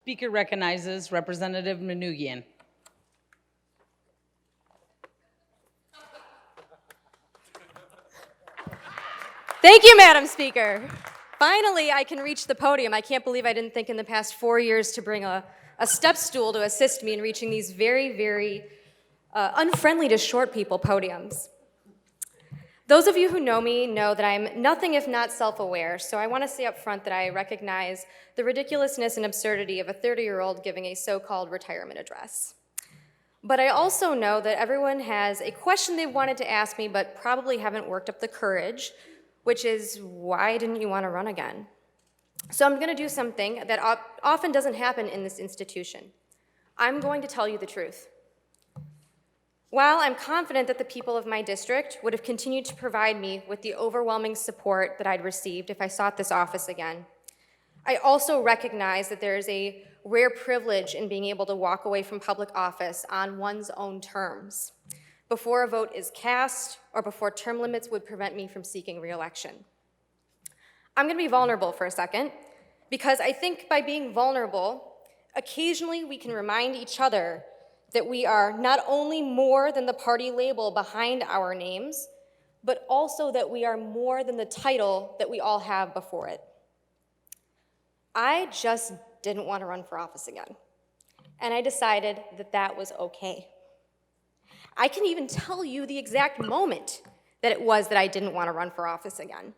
Speaker recognizes Representative Manoogian. Thank you, Madam Speaker. Finally, I can reach the podium. I can't believe I didn't think in the past 4 years to bring a step stool to assist me in reaching these very, very unfriendly to short people podiums. Those of you who know me know that I'm nothing if not self-aware, so I want to say up front that I recognize the ridiculousness and absurdity of a 30-year-old giving a so-called retirement address. But I also know that everyone has a question they've wanted to ask me but probably haven't worked up the courage, which is, why didn't you want to run again? So I'm going to do something that often doesn't happen in this institution. I'm going to tell you the truth. While I'm confident that the people of my district would have continued to provide me with the overwhelming support that I'd received if I sought this office again, I also recognize that there is a rare privilege in being able to walk away from public office on one's own terms, before a vote is cast or before term limits would prevent me from seeking re-election. I'm going to be vulnerable for a second, because I think by being vulnerable, occasionally we can remind each other that we are not only more than the party label behind our names, but also that we are more than the title that we all have before it. I just didn't want to run for office again, and I decided that that was okay. I can even tell you the exact moment that it was that I didn't want to run for office again.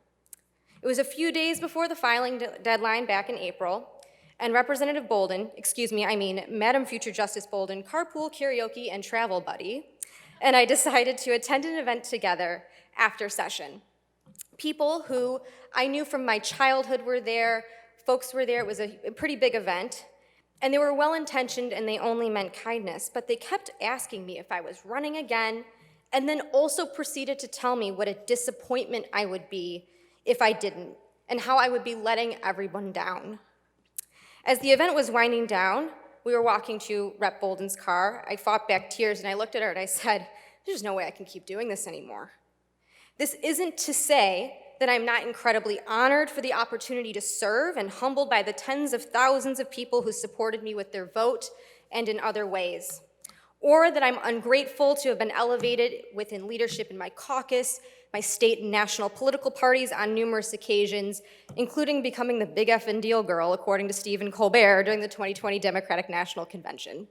It was a few days before the filing deadline back in April, and Representative Bolden, Madam Future Justice Bolden, carpool, karaoke, and travel buddy, and I decided to attend an event together after session. People who I knew from my childhood were there, folks were there, it was a pretty big event, and they were well-intentioned and they only meant kindness, but they kept asking me if I was running again, and then also proceeded to tell me what a disappointment I would be if I didn't, and how I would be letting everyone down. As the event was winding down, we were walking to Rep. Bolden's car. I fought back tears and I looked at her and I said, there's no way I can keep doing this anymore. This isn't to say that I'm not incredibly honored for the opportunity to serve and humbled by the tens of thousands of people who supported me with their vote and in other ways, or that I'm ungrateful to have been elevated within leadership in my caucus, my state and national political parties on numerous occasions, including becoming the big effing deal girl, according to Stephen Colbert, during the 2020 Democratic National Convention.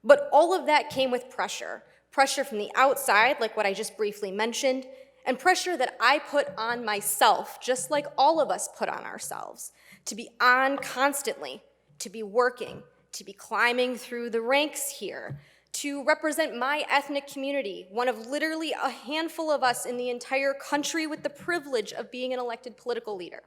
But all of that came with pressure. Pressure from the outside, like what I just briefly mentioned, and pressure that I put on myself, just like all of us put on ourselves, to be on constantly, to be working, to be climbing through the ranks here, to represent my ethnic community, one of literally a handful of us in the entire country with the privilege of being an elected political leader.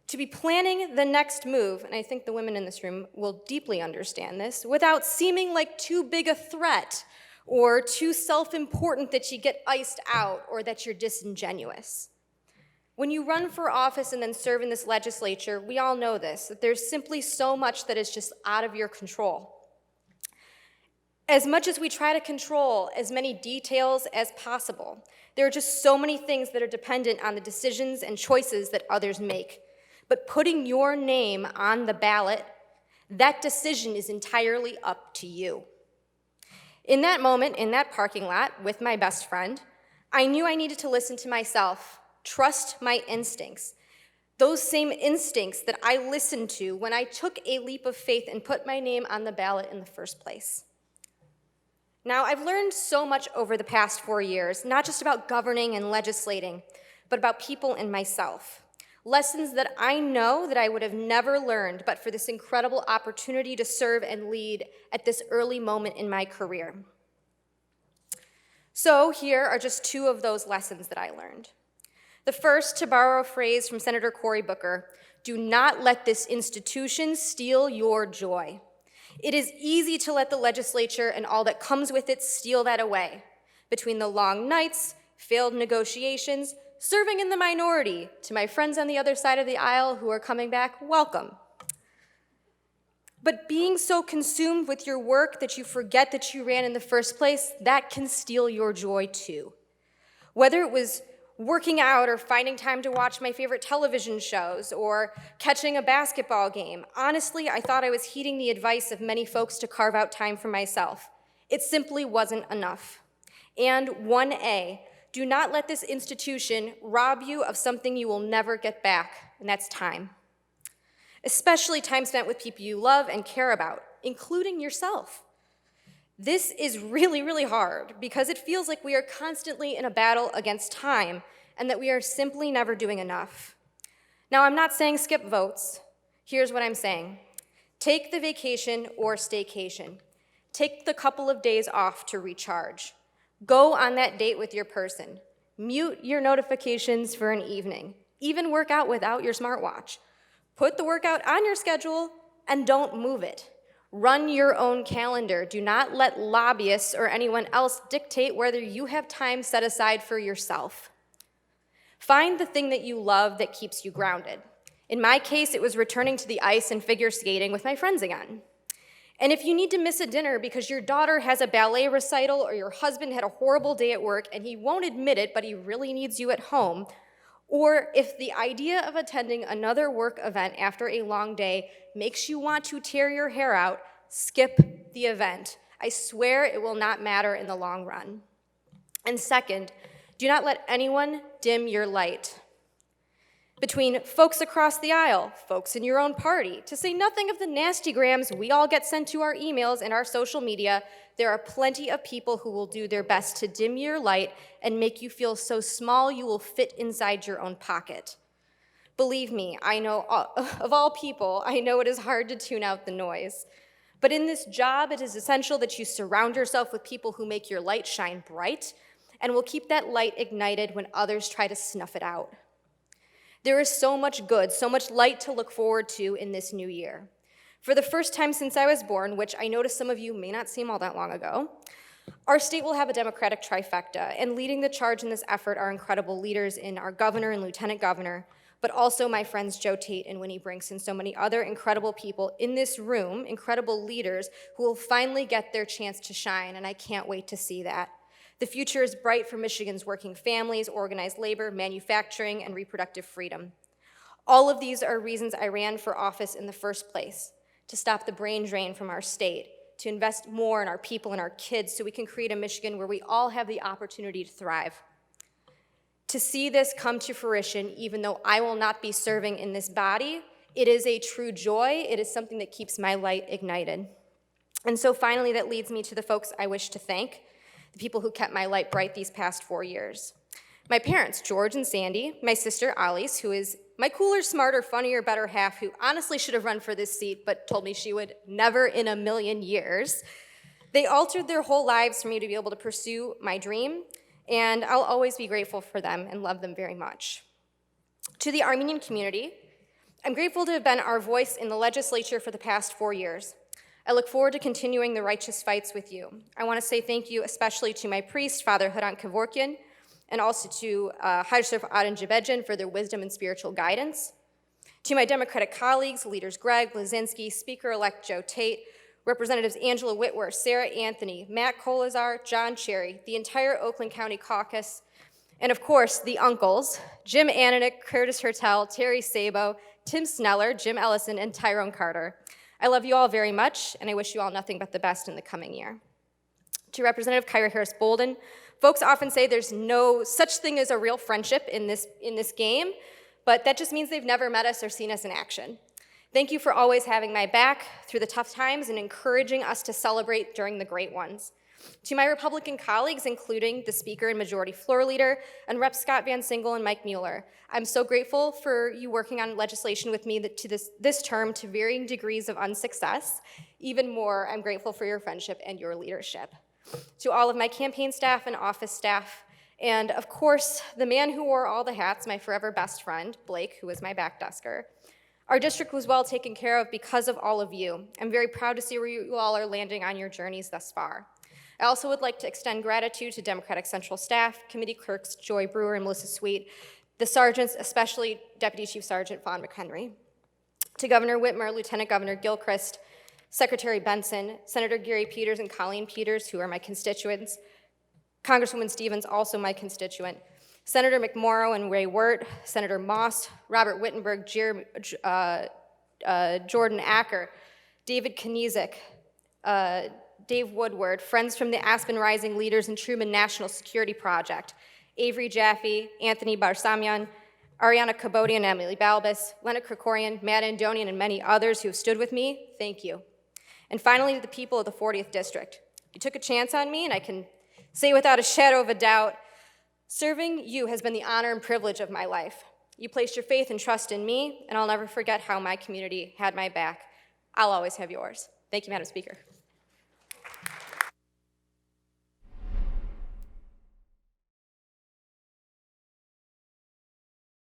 To be planning the next move, and I think the women in this room will deeply understand this, without seeming like too big a threat or too self-important that you get iced out or that you're disingenuous. When you run for office and then serve in this legislature, we all know this, that there's simply so much that is just out of your control. As much as we try to control as many details as possible, there are just so many things that are dependent on the decisions and choices that others make. But putting your name on the ballot, that decision is entirely up to you. In that moment, in that parking lot with my best friend, I knew I needed to listen to myself, trust my instincts, those same instincts that I listened to when I took a leap of faith and put my name on the ballot in the first place. Now, I've learned so much over the past 4 years, not just about governing and legislating, but about people and myself. Lessons that I know that I would have never learned but for this incredible opportunity to serve and lead at this early moment in my career. So here are just two of those lessons that I learned. The first, to borrow a phrase from Senator Cory Booker, do not let this institution steal your joy. It is easy to let the legislature and all that comes with it steal that away. Between the long nights, failed negotiations, serving in the minority, to my friends on the other side of the aisle who are coming back, welcome. But being so consumed with your work that you forget that you ran in the first place, that can steal your joy too. Whether it was working out or finding time to watch my favorite television shows or catching a basketball game. Honestly, I thought I was heeding the advice of many folks to carve out time for myself. It simply wasn't enough. And 1A, do not let this institution rob you of something you will never get back, and that's time. Especially time spent with people you love and care about, including yourself. This is really, really hard because it feels like we are constantly in a battle against time and that we are simply never doing enough. Now, I'm not saying skip votes. Here's what I'm saying. Take the vacation or staycation. Take the couple of days off to recharge. Go on that date with your person. Mute your notifications for an evening. Even work out without your smartwatch. Put the workout on your schedule and don't move it. Run your own calendar. Do not let lobbyists or anyone else dictate whether you have time set aside for yourself. Find the thing that you love that keeps you grounded. In my case, it was returning to the ice and figure skating with my friends again. And if you need to miss a dinner because your daughter has a ballet recital or your husband had a horrible day at work and he won't admit it, but he really needs you at home, or if the idea of attending another work event after a long day makes you want to tear your hair out, skip the event. I swear it will not matter in the long run. And second, do not let anyone dim your light. Between folks across the aisle, folks in your own party, to say nothing of the nasty grams we all get sent to our emails and our social media, there are plenty of people who will do their best to dim your light and make you feel so small you will fit inside your own pocket. Believe me, I know, of all people, I know it is hard to tune out the noise. But in this job, it is essential that you surround yourself with people who make your light shine bright and will keep that light ignited when others try to snuff it out. There is so much good, so much light to look forward to in this new year. For the first time since I was born, which I notice some of you may not seem all that long ago, our state will have a Democratic trifecta, and leading the charge in this effort are incredible leaders in our governor and lieutenant governor, but also my friends Joe Tate and Winnie Brinks and so many other incredible people in this room, incredible leaders who will finally get their chance to shine, and I can't wait to see that. The future is bright for Michigan's working families, organized labor, manufacturing, and reproductive freedom. All of these are reasons I ran for office in the first place, to stop the brain drain from our state, to invest more in our people and our kids so we can create a Michigan where we all have the opportunity to thrive. To see this come to fruition, even though I will not be serving in this body, it is a true joy. It is something that keeps my light ignited. And so finally, that leads me to the folks I wish to thank, the people who kept my light bright these past 4 years. My parents, George and Sandy, my sister, Alice, who is my cooler, smarter, funnier, better half, who honestly should have run for this seat, but told me she would never in a million years. They altered their whole lives for me to be able to pursue my dream, and I'll always be grateful for them and love them very much. To the Armenian community, I'm grateful to have been our voice in the legislature for the past 4 years. I look forward to continuing the righteous fights with you. I want to say thank you especially to my priest, Father Hrant Kevorkian, and also to Harsef Aden Jebedjian for their wisdom and spiritual guidance. To my Democratic colleagues, leaders Greg Blazinski, Speaker-elect Joe Tate, Representatives Angela Whitwer, Sarah Anthony, Matt Kolazar, John Cherry, the entire Oakland County caucus, and of course, the uncles, Jim Ananick, Curtis Hertel, Terry Sabo, Tim Sneller, Jim Ellison, and Tyrone Carter. I love you all very much, and I wish you all nothing but the best in the coming year. To Representative Kyra Harris Bolden, folks often say there's no such thing as a real friendship in this game, but that just means they've never met us or seen us in action. Thank you for always having my back through the tough times and encouraging us to celebrate during the great ones. To my Republican colleagues, including the Speaker and Majority Floor Leader, and Rep. Scott Van Singel and Mike Mueller, I'm so grateful for you working on legislation with me this term to varying degrees of unsuccess. Even more, I'm grateful for your friendship and your leadership. To all of my campaign staff and office staff, and of course, the man who wore all the hats, my forever best friend, Blake, who was my backdesker. Our district was well taken care of because of all of you. I'm very proud to see where you all are landing on your journeys thus far. I also would like to extend gratitude to Democratic Central staff, committee clerks Joy Brewer and Melissa Sweet, the sergeants, especially Deputy Chief Sergeant Vaughn McHenry, to Governor Whitmer, Lieutenant Governor Gilchrist, Secretary Benson, Senator Gary Peters and Colleen Peters, who are my constituents, Congresswoman Stevens, also my constituent, Senator McMorrow and Ray Wirt, Senator Moss, Robert Wittenberg, Jordan Acker, David Kniezek, Dave Woodward, friends from the Aspen Rising Leaders and Truman National Security Project, Avery Jaffe, Anthony Barsamian, Ariana Kabodian, Emily Balbus, Leonard Krikorian, Matt Andonian, and many others who have stood with me, thank you. And finally, to the people of the 40th District. You took a chance on me, and I can say without a shadow of a doubt, serving you has been the honor and privilege of my life. You placed your faith and trust in me, and I'll never forget how my community had my back. I'll always have yours. Thank you, Madam Speaker.